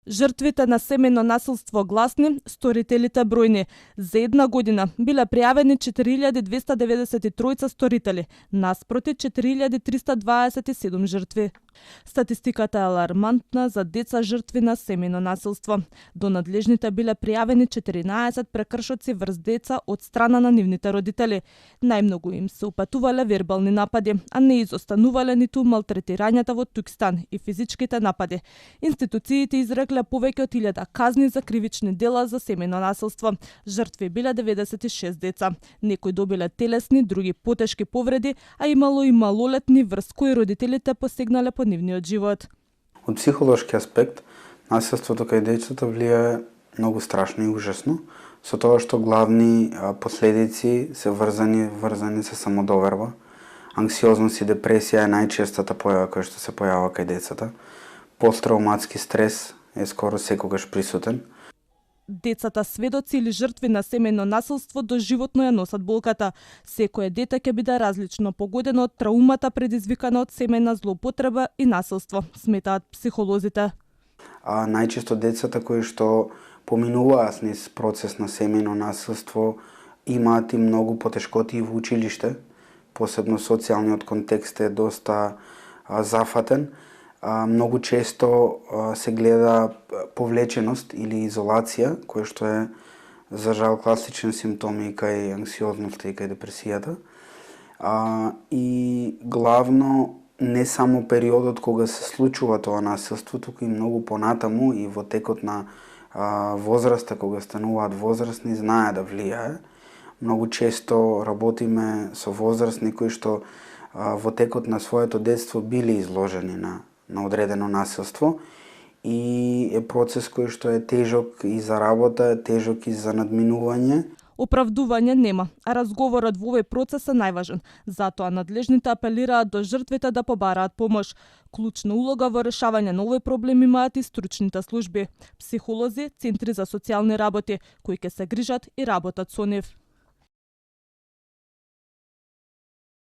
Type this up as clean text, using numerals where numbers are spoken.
Жртвите на семејно насилство гласни, сторителите бројни. За една година биле пријавени 4293 сторители, наспроти 4327 жртви. Статистиката е алармантна за деца жртви на семејно насилство. До надлежните биле пријавени 14 прекршоци врз деца од страна на нивните родители. Најмногу им се упатувале вербални напади, а не изостанувале ниту малтретирањата во Тук стан и физичките напади. Институциите изрекле повеќе од 1000 казни за кривични дела за семејно насилство. Жртви биле 96 деца. Некои добиле телесни, други потешки повреди, а имало и малолетни врз кои родителите посегнале по нивниот живот. Од психолошки аспект, насилството кај децата влијае многу страшно и ужасно, со тоа што главни последици се врзани со самодоверба. Анксиозност и депресија е најчестата појава која што се појава кај децата. Посттравматски стрес е скоро секогаш присутен. Децата сведоци или жртви на семејно насилство доживотно ја носат болката. Секое дете ќе биде различно погодено од траумата предизвикана од семејна злоупотреба и насилство, сметаат психолозите. Најчесто децата кои што поминуваат низ процес на семејно насилство имаат и многу потешкоти во училиште, посебно социјалниот контекст е доста зафатен. Многу често се гледа повлеченост или изолација, која што е за жал класичен симптом и кај анксиозноста и кај депресијата. И главно не само периодот кога се случува тоа насилство, туку и многу понатаму и во текот на возраста, кога стануваат возрастни, знае да влијае. Многу често работиме со возрастни кои што во текот на своето детство биле изложени на одредено насилство и е процес кој што е тежок и за работа, тежок и за надминување. Оправдување нема, а разговорот во овој процес е најважен. Затоа надлежните апелираат до жртвите да побараат помош. Клучна улога во решавање на овој проблем имаат и стручните служби, психолози, центри за социјални работи, кои ќе се грижат и работат со нив.